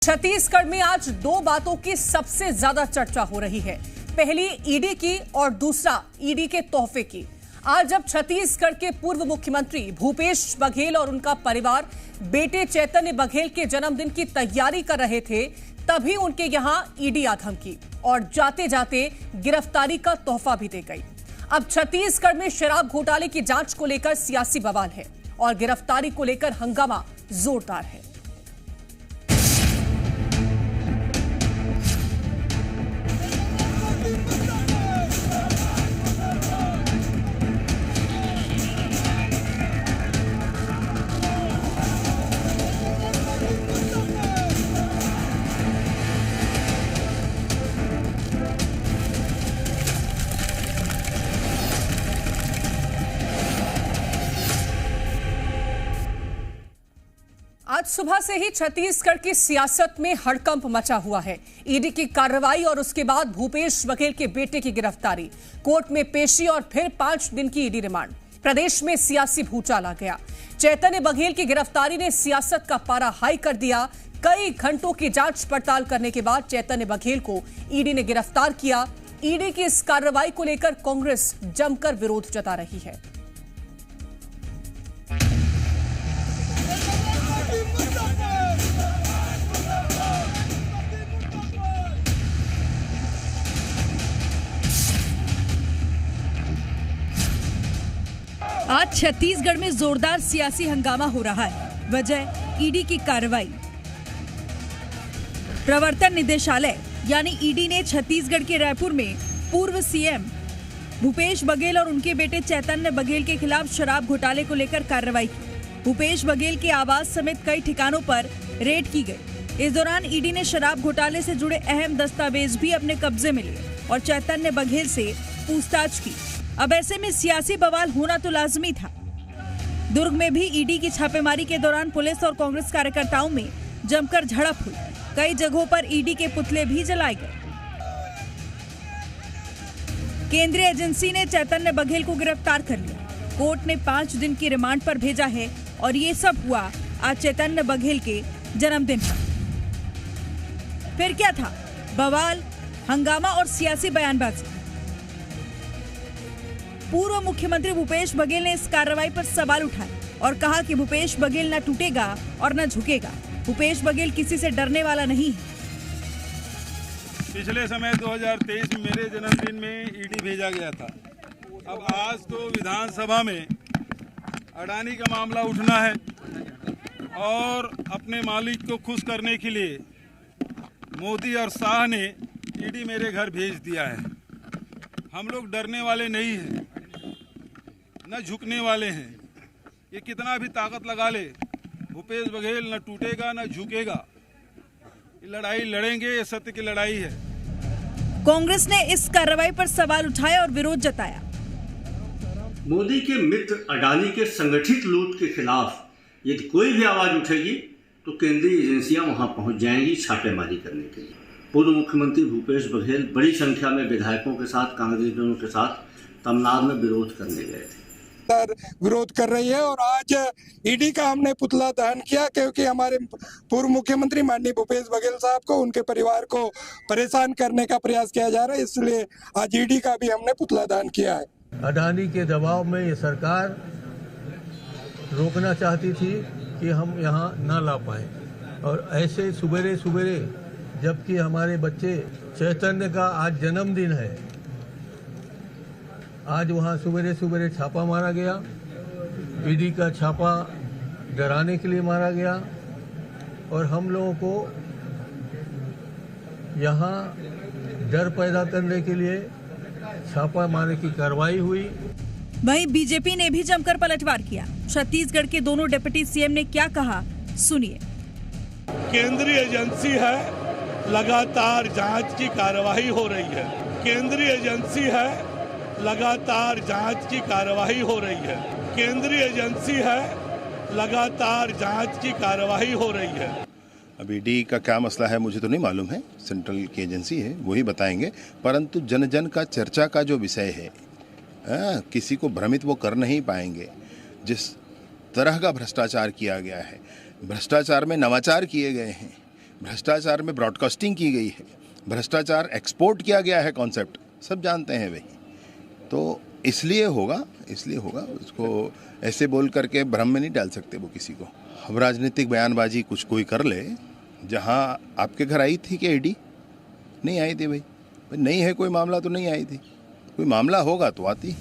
छत्तीसगढ़ में आज दो बातों की सबसे ज्यादा चर्चा हो रही है। पहली ईडी की और दूसरा ईडी के तोहफे की। आज जब छत्तीसगढ़ के पूर्व मुख्यमंत्री भूपेश बघेल और उनका परिवार बेटे चैतन्य बघेल के जन्मदिन की तैयारी कर रहे थे, तभी उनके यहां ईडी आ धमकी और जाते जाते गिरफ्तारी का तोहफा भी दे गई। अब छत्तीसगढ़ में शराब घोटाले की जांच को लेकर सियासी बवाल है और गिरफ्तारी को लेकर हंगामा जोरदार है। आज सुबह से ही छत्तीसगढ़ की सियासत में हड़कंप मचा हुआ है। ईडी की कार्रवाई और उसके बाद भूपेश बघेल के बेटे की गिरफ्तारी, कोर्ट में पेशी और फिर 5 दिन की ईडी रिमांड। प्रदेश में सियासी भूचाल आ गया। चैतन्य बघेल की गिरफ्तारी ने सियासत का पारा हाई कर दिया। कई घंटों की जांच पड़ताल करने के बाद चैतन्य बघेल को ईडी ने गिरफ्तार किया। ईडी की इस कार्रवाई को लेकर कांग्रेस जमकर विरोध जता रही है। आज छत्तीसगढ़ में जोरदार सियासी हंगामा हो रहा है। वजह ईडी की कार्रवाई। प्रवर्तन निदेशालय यानी ईडी ने छत्तीसगढ़ के रायपुर में पूर्व सीएम भूपेश बघेल और उनके बेटे चैतन्य बघेल के खिलाफ शराब घोटाले को लेकर कार्रवाई की। भूपेश बघेल के आवास समेत कई ठिकानों पर रेड की गई। इस दौरान ईडी ने शराब घोटाले से जुड़े अहम दस्तावेज भी अपने कब्जे में लिए और चैतन्य बघेल से पूछताछ की। अब ऐसे में सियासी बवाल होना तो लाजमी था। दुर्ग में भी ईडी की छापेमारी के दौरान पुलिस और कांग्रेस कार्यकर्ताओं में जमकर झड़प हुई। कई जगहों पर ईडी के पुतले भी जलाए गए। केंद्रीय एजेंसी ने चैतन्य बघेल को गिरफ्तार कर लिया। कोर्ट ने 5 दिन की रिमांड पर भेजा है और ये सब हुआ आज चैतन्य बघेल के जन्मदिन पर। फिर क्या था? बवाल, हंगामा और सियासी बयानबाजी। पूर्व मुख्यमंत्री भूपेश बघेल ने इस कार्रवाई पर सवाल उठाए और कहा कि भूपेश बघेल न टूटेगा और न झुकेगा। भूपेश बघेल किसी से डरने वाला नहीं है। पिछले समय 2023 में मेरे जन्मदिन में ईडी भेजा गया था। अब आज तो विधानसभा में अडानी का मामला उठना है और अपने मालिक को खुश करने के लिए मोदी और शाह ने ईडी मेरे घर भेज दिया है। हम लोग डरने वाले नहीं हैं, न झुकने वाले हैं। ये कितना भी ताकत लगा ले, भूपेश बघेल न टूटेगा न झुकेगा। ये लड़ाई लड़ेंगे, ये सत्य की लड़ाई है। कांग्रेस ने इस कार्रवाई पर सवाल उठाया और विरोध जताया। मोदी के मित्र अडानी के संगठित लूट के खिलाफ यदि कोई भी आवाज उठेगी तो केंद्रीय एजेंसियां वहां पहुंच जाएंगी छापेमारी करने के लिए। पूर्व मुख्यमंत्री भूपेश बघेल बड़ी संख्या में विधायकों के साथ, कांग्रेसियों के साथ तमनार में विरोध करने गए थे। विरोध कर रही है और आज ईडी का हमने पुतला दहन किया क्योंकि हमारे पूर्व मुख्यमंत्री माननीय भूपेश बघेल साहब को, उनके परिवार को परेशान करने का प्रयास किया जा रहा है। इसलिए आज ईडी का भी हमने पुतला दहन किया है। अडानी के दबाव में ये सरकार रोकना चाहती थी कि हम यहाँ न ला पाए और ऐसे सुबेरे सुबेरे, जबकि हमारे बच्चे चैतन्य का आज जन्मदिन है, आज वहाँ सुबेरे सुबेरे छापा मारा गया। ईडी का छापा डराने के लिए मारा गया और हम लोगों को यहाँ डर पैदा करने के लिए छापा मारने की कार्रवाई हुई। वहीं बीजेपी ने भी जमकर पलटवार किया। छत्तीसगढ़ के दोनों डिप्टी सीएम ने क्या कहा, सुनिए। केंद्रीय एजेंसी है, लगातार जांच की कार्रवाई हो रही है। केंद्रीय एजेंसी है, लगातार जांच की कार्रवाई हो रही है। केंद्रीय एजेंसी है, लगातार जांच की कार्रवाई हो रही है। अब ईडी का क्या मसला है मुझे तो नहीं मालूम है, सेंट्रल की एजेंसी है, वही बताएंगे। परंतु जन जन का चर्चा का जो विषय है, किसी को भ्रमित वो कर नहीं पाएंगे। जिस तरह का भ्रष्टाचार किया गया है, भ्रष्टाचार में नवाचार किए गए हैं, भ्रष्टाचार में ब्रॉडकास्टिंग की गई है, भ्रष्टाचार एक्सपोर्ट किया गया है, कॉन्सेप्ट सब जानते हैं वही। तो इसलिए होगा उसको ऐसे बोल करके भ्रम में नहीं डाल सकते वो किसी को। अब राजनीतिक बयानबाजी कुछ कोई कर ले, जहां आपके घर आई थी क्या ईडी? नहीं आई थी भाई, नहीं है कोई मामला तो नहीं आई थी, कोई मामला होगा तो आती।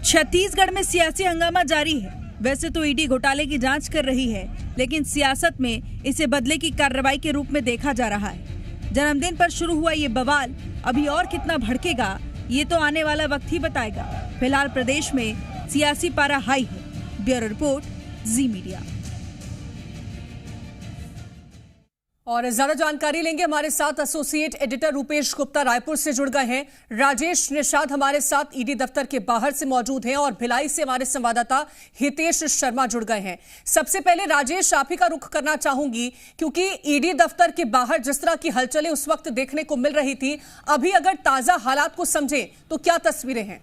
छत्तीसगढ़ में सियासी हंगामा जारी है। वैसे तो ईडी घोटाले की जांच कर रही है, लेकिन सियासत में इसे बदले की कार्रवाई के रूप में देखा जा रहा है। जन्मदिन पर शुरू हुआ ये बवाल अभी और कितना भड़केगा, ये तो आने वाला वक्त ही बताएगा। फिलहाल प्रदेश में सियासी पारा हाई है। ब्यूरो रिपोर्ट, जी मीडिया। और ज्यादा जानकारी लेंगे, हमारे साथ एसोसिएट एडिटर रूपेश गुप्ता रायपुर से जुड़ गए हैं। राजेश निषाद हमारे साथ ईडी दफ्तर के बाहर से मौजूद हैं और भिलाई से हमारे संवाददाता हितेश शर्मा जुड़ गए हैं। सबसे पहले राजेश, आप ही का रुख करना चाहूंगी, क्योंकि ईडी दफ्तर के बाहर जिस तरह की हलचलें उस वक्त देखने को मिल रही थी, अभी अगर ताजा हालात को समझें तो क्या तस्वीरें हैं?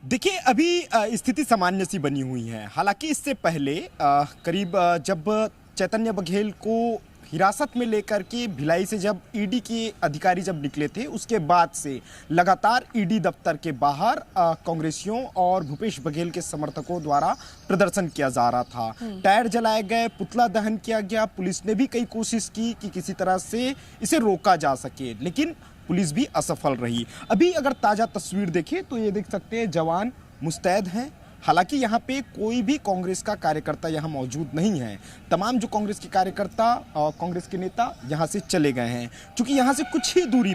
देखिए, अभी स्थिति सामान्य सी बनी हुई है। हालांकि इससे पहले करीब जब चैतन्य बघेल को हिरासत में लेकर के भिलाई से जब ईडी के अधिकारी जब निकले थे, उसके बाद से लगातार ईडी दफ्तर के बाहर कांग्रेसियों और भूपेश बघेल के समर्थकों द्वारा प्रदर्शन किया जा रहा था। टायर जलाए गए, पुतला दहन किया गया। पुलिस ने भी कई कोशिश की कि किसी तरह से इसे रोका जा सके, लेकिन पुलिस भी असफल रही। अभी अगर ताजा तस्वीर देखें तो ये देख सकते हैं, जवान मुस्तैद हैं। हालांकि यहाँ पे कोई भी कांग्रेस का कार्यकर्ता यहाँ मौजूद नहीं है। तमाम जो कांग्रेस के कार्यकर्ता और कांग्रेस के नेता यहाँ से चले गए हैं। क्योंकि यहाँ से कुछ ही दूरी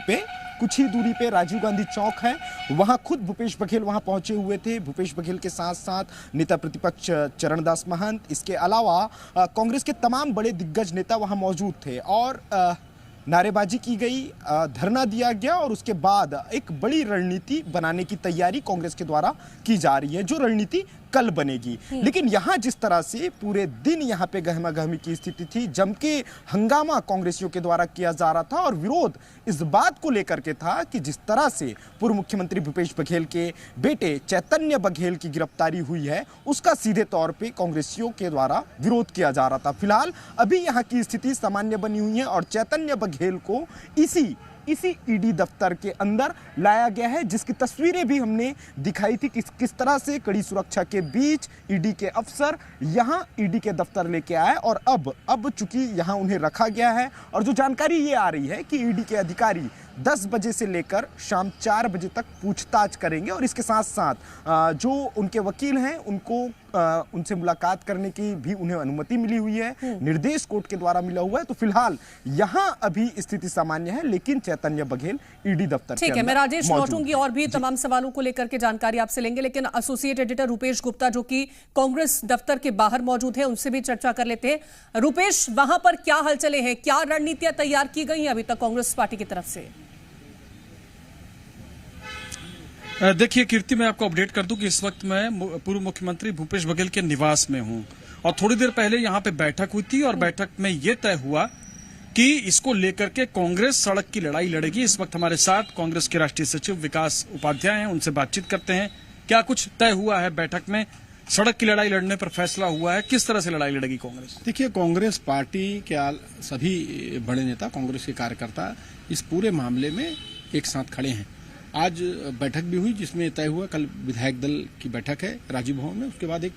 पे राजीव गांधी चौक है, वहाँ खुद भूपेश बघेल वहाँ पहुँचे हुए थे। भूपेश बघेल के साथ साथ नेता प्रतिपक्ष चरणदास महंत, इसके अलावा कांग्रेस के तमाम बड़े दिग्गज नेता वहाँ मौजूद थे और नारेबाजी की गई, धरना दिया गया और उसके बाद एक बड़ी रणनीति बनाने की तैयारी कांग्रेस के द्वारा की जा रही है, जो रणनीति कल बनेगी। लेकिन यहाँ जिस तरह से पूरे दिन यहाँ पे गहमा गहमी की स्थिति थी, जम के हंगामा कांग्रेसियों के द्वारा किया जा रहा था और विरोध इस बात को लेकर के था कि जिस तरह से पूर्व मुख्यमंत्री भूपेश बघेल के बेटे चैतन्य बघेल की गिरफ्तारी हुई है, उसका सीधे तौर पे कांग्रेसियों के द्वारा विरोध किया जा रहा था। फिलहाल अभी यहाँ की स्थिति सामान्य बनी हुई है और चैतन्य बघेल को इसी ईडी दफ्तर के अंदर लाया गया है, जिसकी तस्वीरें भी हमने दिखाई थी कि किस तरह से कड़ी सुरक्षा के बीच ईडी के अफसर यहां ईडी के दफ्तर लेके आए और अब चूंकि यहां उन्हें रखा गया है और जो जानकारी ये आ रही है कि ईडी के अधिकारी 10 बजे से लेकर शाम 4 बजे तक पूछताछ करेंगे और इसके साथ साथ जो उनके वकील हैं उनको उनसे मुलाकात करने की भी उन्हें अनुमति मिली हुई है, निर्देश कोर्ट के द्वारा मिला हुआ है। तो फिलहाल यहाँ अभी स्थिति सामान्य है, लेकिन चैतन्य बघेल ईडी दफ्तर ठीक है। मैं राजेश लौटूंगी और भी तमाम सवालों को लेकर के जानकारी आपसे लेंगे, लेकिन एसोसिएट एडिटर रूपेश गुप्ता जो कि कांग्रेस दफ्तर के बाहर मौजूद है, उनसे भी चर्चा कर लेते हैं। रूपेश, वहां पर क्या हलचलें हैं, क्या रणनीतियां तैयार की गई हैं अभी तक कांग्रेस पार्टी की तरफ से? देखिए कीर्ति, मैं आपको अपडेट कर दूं कि इस वक्त मैं पूर्व मुख्यमंत्री भूपेश बघेल के निवास में हूं और थोड़ी देर पहले यहां पे बैठक हुई थी और बैठक में यह तय हुआ कि इसको लेकर के कांग्रेस सड़क की लड़ाई लड़ेगी। इस वक्त हमारे साथ कांग्रेस के राष्ट्रीय सचिव विकास उपाध्याय हैं, उनसे बातचीत करते हैं। क्या कुछ तय हुआ है बैठक में? सड़क की लड़ाई लड़ने पर फैसला हुआ है, किस तरह से लड़ाई लड़ेगी कांग्रेस? देखिए, कांग्रेस पार्टी के सभी बड़े नेता, कांग्रेस के कार्यकर्ता इस पूरे मामले में एक साथ खड़े हैं। आज बैठक भी हुई जिसमें तय हुआ, कल विधायक दल की बैठक है राजीव भवन में, उसके बाद एक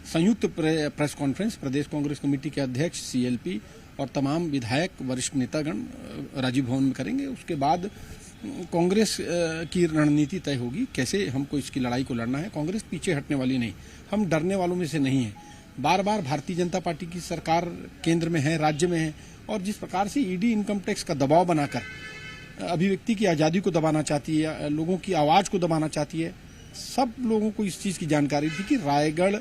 संयुक्त प्रेस कॉन्फ्रेंस प्रदेश कांग्रेस कमेटी के अध्यक्ष सीएलपी और तमाम विधायक वरिष्ठ नेतागण राजीव भवन में करेंगे। उसके बाद कांग्रेस की रणनीति तय होगी, कैसे हमको इसकी लड़ाई को लड़ना है। कांग्रेस पीछे हटने वाली नहीं, हम डरने वालों में से नहीं है। बार बार भारतीय जनता पार्टी की सरकार केंद्र में है, राज्य में है और जिस प्रकार से ईडी इनकम टैक्स का दबाव बनाकर अभिव्यक्ति की आज़ादी को दबाना चाहती है, लोगों की आवाज़ को दबाना चाहती है, सब लोगों को इस चीज़ की जानकारी थी कि रायगढ़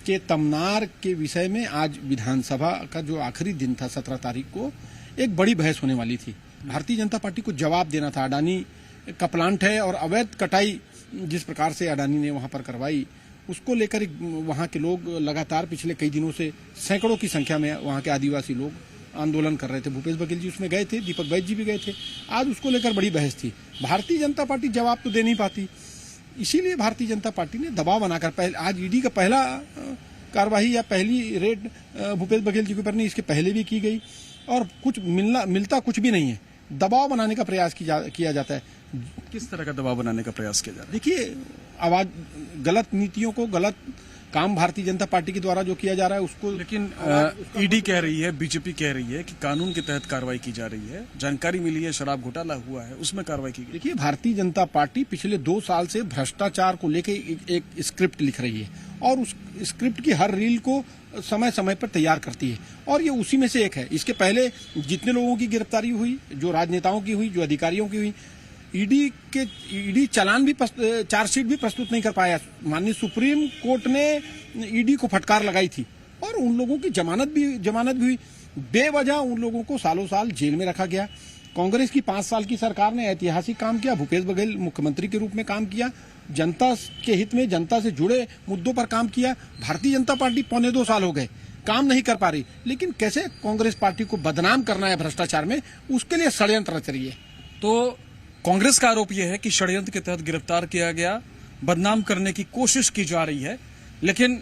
के तमनार के विषय में आज विधानसभा का जो आखिरी दिन था 17 तारीख को, एक बड़ी बहस होने वाली थी। भारतीय जनता पार्टी को जवाब देना था। अडानी का प्लांट है और अवैध कटाई जिस प्रकार से अडानी ने वहाँ पर करवाई, उसको लेकर वहाँ के लोग लगातार पिछले कई दिनों से सैकड़ों की संख्या में वहाँ के आदिवासी लोग आंदोलन कर रहे थे। भूपेश बघेल जी उसमें गए थे, दीपक बैज जी भी गए थे। आज उसको लेकर बड़ी बहस थी। भारतीय जनता पार्टी जवाब तो दे नहीं पाती, इसीलिए भारतीय जनता पार्टी ने दबाव बनाकर आज ईडी का पहला कार्रवाई या पहली रेड भूपेश बघेल जी के ऊपर नहीं, इसके पहले भी की गई और कुछ मिलता कुछ भी नहीं है। दबाव बनाने का प्रयास किया जाता है। किस तरह का दबाव बनाने का प्रयास किया जा रहा है? देखिए, आवाज गलत नीतियों को, गलत काम भारतीय जनता पार्टी के द्वारा जो किया जा रहा है उसको, लेकिन ईडी कह रही है, बीजेपी कह रही है कि कानून के तहत कार्रवाई की जा रही है, जानकारी मिली है शराब घोटाला हुआ है, उसमें कार्रवाई की गई। देखिए, भारतीय जनता पार्टी पिछले 2 साल से भ्रष्टाचार को लेकर एक स्क्रिप्ट लिख रही है और उस स्क्रिप्ट की हर रील को समय समय पर तैयार करती है और ये उसी में से एक है। इसके पहले जितने लोगों की गिरफ्तारी हुई, जो राजनेताओं की हुई, जो अधिकारियों की हुई, ईडी चालान भी, चार्जशीट भी प्रस्तुत नहीं कर पाया। माननीय सुप्रीम कोर्ट ने ईडी को फटकार लगाई थी और उन लोगों की जमानत भी हुई। बेवजह उन लोगों को सालों साल जेल में रखा गया। कांग्रेस की 5 साल की सरकार ने ऐतिहासिक काम किया। भूपेश बघेल मुख्यमंत्री के रूप में काम किया, जनता के हित में, जनता से जुड़े मुद्दों पर काम किया। भारतीय जनता पार्टी 1.25 साल हो गए काम नहीं कर पा रही, लेकिन कैसे कांग्रेस पार्टी को बदनाम करना है भ्रष्टाचार में, उसके लिए षड्यंत्र रच रही है। तो कांग्रेस का आरोप यह है कि षड्यंत्र के तहत गिरफ्तार किया गया, बदनाम करने की कोशिश की जा रही है, लेकिन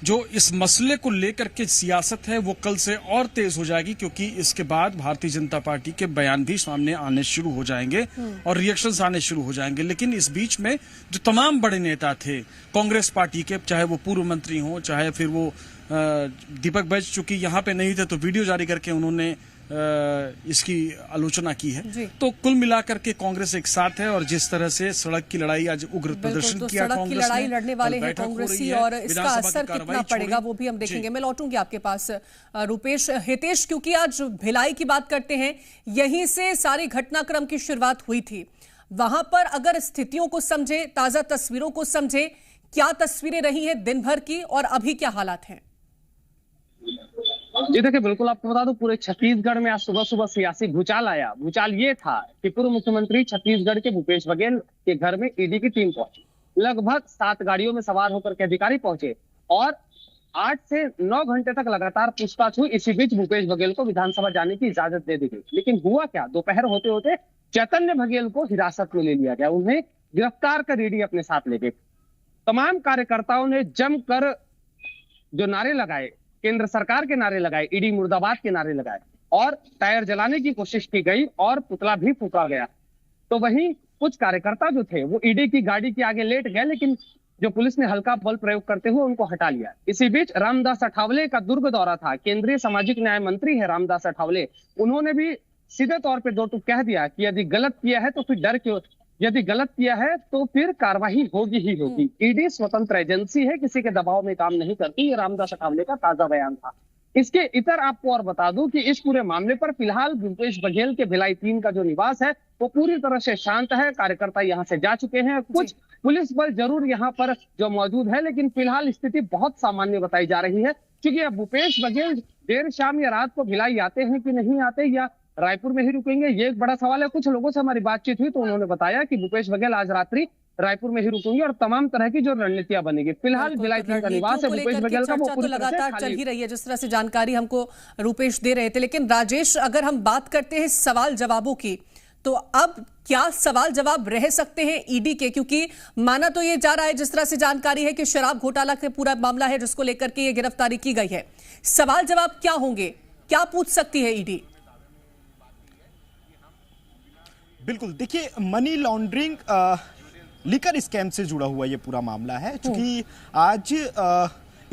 जो इस मसले को लेकर के सियासत है वो कल से और तेज हो जाएगी, क्योंकि इसके बाद भारतीय जनता पार्टी के बयान भी सामने आने शुरू हो जाएंगे और रिएक्शंस आने शुरू हो जाएंगे। लेकिन इस बीच में जो तमाम बड़े नेता थे कांग्रेस पार्टी के, चाहे वो पूर्व मंत्री हों, चाहे फिर वो दीपक बैज, चूंकि यहाँ पे नहीं थे तो वीडियो जारी करके उन्होंने इसकी आलोचना की है। तो कुल मिलाकर के कांग्रेस एक साथ है और जिस तरह से सड़क की लड़ाई, आज उग्र प्रदर्शन किया सड़क कांग्रेस की लड़ाई लड़ने वाले हैं कांग्रेसी और इसका असर कितना पड़ेगा वो भी हम देखेंगे। मैं लौटूंगी आपके पास रूपेश। हितेश, क्योंकि आज भिलाई की बात करते हैं, यहीं से सारी घटनाक्रम की शुरुआत हुई थी। वहां पर अगर स्थितियों को समझे, ताजा तस्वीरों को समझे, क्या तस्वीरें रही हैं दिन भर की और अभी क्या हालात हैं? जी देखिए, बिल्कुल आपको बता दूं, पूरे छत्तीसगढ़ में आज सुबह सुबह सियासी भूचाल आया। भूचाल ये था कि पूर्व मुख्यमंत्री छत्तीसगढ़ के भूपेश बघेल के घर में ईडी की टीम पहुंची। लगभग 7 गाड़ियों में सवार होकर के अधिकारी पहुंचे और 8 से 9 घंटे तक लगातार पूछताछ हुई। इसी बीच भूपेश बघेल को विधानसभा जाने की इजाजत दे दी गई। लेकिन हुआ क्या, दोपहर होते होते चैतन्य बघेल को हिरासत में ले लिया गया। उन्हें गिरफ्तार कर ईडी अपने साथ ले गए। तमाम कार्यकर्ताओं ने जमकर जो नारे लगाए, केंद्र सरकार के नारे लगाए, ईडी मुर्दाबाद के नारे लगाए और टायर जलाने की कोशिश की गई और पुतला भी फूंका गया। तो वहीं कुछ कार्यकर्ता जो थे वो ईडी की गाड़ी के आगे लेट गए, लेकिन जो पुलिस ने हल्का बल प्रयोग करते हुए उनको हटा लिया। इसी बीच रामदास अठावले का दुर्ग दौरा था। केंद्रीय सामाजिक न्याय मंत्री है रामदास अठावले, उन्होंने भी सीधे तौर पर 2 टूक कह दिया कि यदि गलत किया है तो फिर डर क्यों, यदि गलत किया है तो फिर कार्रवाई होगी ही होगी। ईडी स्वतंत्र एजेंसी है, किसी के दबाव में काम नहीं करती। ये रामदास अठावले का ताजा बयान था। इसके इतर आपको और बता दूं कि इस पूरे मामले पर फिलहाल भूपेश बघेल के भिलाई 3 का जो निवास है वो पूरी तरह से शांत है। कार्यकर्ता यहां से जा चुके हैं। कुछ पुलिस बल जरूर यहां पर जो मौजूद है, लेकिन फिलहाल स्थिति बहुत सामान्य बताई जा रही है, क्योंकि अब भूपेश बघेल देर शाम या रात को भिलाई आते हैं कि नहीं आते, या रायपुर में ही रुकेंगे, ये एक बड़ा सवाल है। कुछ लोगों से हमारी बातचीत हुई तो उन्होंने बताया कि भूपेश बघेल आज रात्रि रायपुर में ही रुकेंगे और तमाम तरह की जो रणनीतियां बनेगी। फिलहाल भिलाई का निवास है भूपेश बघेल का, वो पूरी लगातार चल ही रही है, जिस तरह से जानकारी हमको रूपेश दे रहे थे। लेकिन राजेश, अगर हम बात करते हैं सवाल जवाबों की, तो अब क्या सवाल जवाब रह सकते हैं ईडी के? क्योंकि माना तो ये जा रहा है, जिस तरह से जानकारी है कि शराब घोटाला का पूरा मामला है जिसको लेकर के ये गिरफ्तारी की गई है। सवाल जवाब क्या होंगे, क्या पूछ सकती है ईडी? बिल्कुल, देखिए, मनी लॉन्ड्रिंग लिकर स्कैम से जुड़ा हुआ ये पूरा मामला है। क्योंकि आज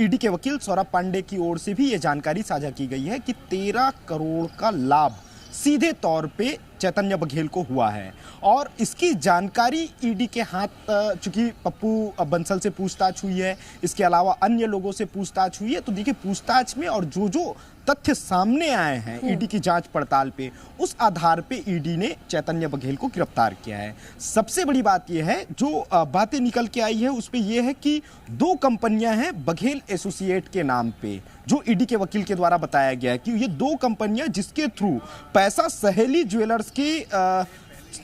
ईडी के वकील सौरभ पांडे की ओर से भी ये जानकारी साझा की गई है कि 13 करोड़ का लाभ सीधे तौर पे चैतन्य बघेल को हुआ है और इसकी जानकारी ईडी के हाथ, चूंकि पप्पू बंसल से पूछताछ हुई है, इसके अलावा अन्य लोगों से पूछताछ हुई है, तो देखिए पूछताछ में और जो तथ्य सामने आए हैं ईडी की जांच पड़ताल पे, उस आधार पे ईडी ने चैतन्य बघेल को गिरफ्तार किया है। सबसे बड़ी बात यह है, जो बातें निकल के आई है उस पे यह है कि 2 कंपनियां हैं बघेल एसोसिएट के नाम पे, जो ईडी के वकील के द्वारा बताया गया है कि ये 2 कंपनियां जिसके थ्रू पैसा सहेली ज्वेलर्स के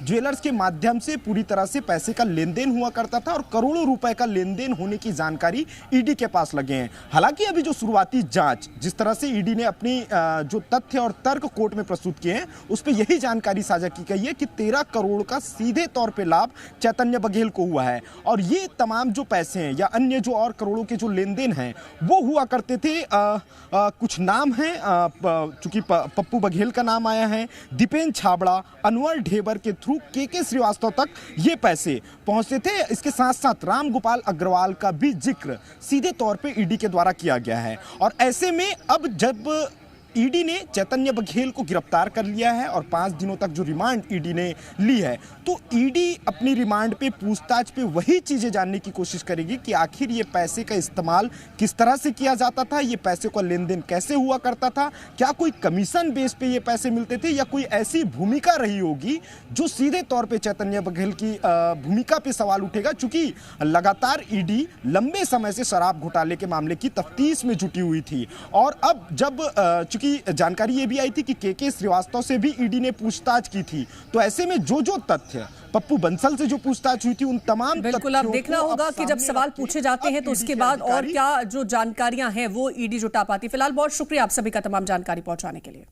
ज्वेलर्स के माध्यम से पूरी तरह से पैसे का लेन देन हुआ करता था और करोड़ों रुपए का लेन देन होने की जानकारी ईडी के पास लगे हैं। हालांकि अभी जो शुरुआती जांच, जिस तरह से ईडी ने अपनी जो तथ्य और तर्क कोर्ट में प्रस्तुत किए हैं, उस पर यही जानकारी साझा की गई है कि 13 करोड़ का सीधे तौर पे लाभ चैतन्य बघेल को हुआ है और ये तमाम जो पैसे हैं या अन्य जो और करोड़ों के जो लेन देन हैं वो हुआ करते थे। कुछ नाम हैं, चूंकि पप्पू बघेल का नाम आया है, दीपेन छाबड़ा, अनवर ढेबर के थ्रू के श्रीवास्तव तक ये पैसे पहुंचते थे। इसके साथ साथ राम गोपाल अग्रवाल का भी जिक्र सीधे तौर पे ईडी के द्वारा किया गया है और ऐसे में अब जब ईडी ने चैतन्य बघेल को गिरफ्तार कर लिया है और 5 दिनों तक जो रिमांड ईडी ने ली है, तो ईडी अपनी रिमांड पे पूछताछ पे वही चीजें जानने की कोशिश करेगी कि आखिर ये पैसे का इस्तेमाल किस तरह से किया जाता था, ये पैसे का लेन देन कैसे हुआ करता था, क्या कोई कमीशन बेस पे ये पैसे मिलते थे या कोई ऐसी भूमिका रही होगी जो सीधे तौर पर चैतन्य बघेल की भूमिका पे सवाल उठेगा। चूंकि लगातार ईडी लंबे समय से शराब घोटाले के मामले की तफ्तीश में जुटी हुई थी और अब जब की जानकारी ये भी आई थी कि के श्रीवास्तव से भी ईडी ने पूछताछ की थी, तो ऐसे में जो तथ्य पप्पू बंसल से जो पूछताछ हुई थी उन तमाम बिल्कुल अब देखना होगा कि जब सवाल पूछे जाते हैं तो उसके बाद और क्या जो जानकारियां हैं वो ईडी जुटा पाती। फिलहाल बहुत शुक्रिया आप सभी का तमाम जानकारी पहुंचाने के लिए।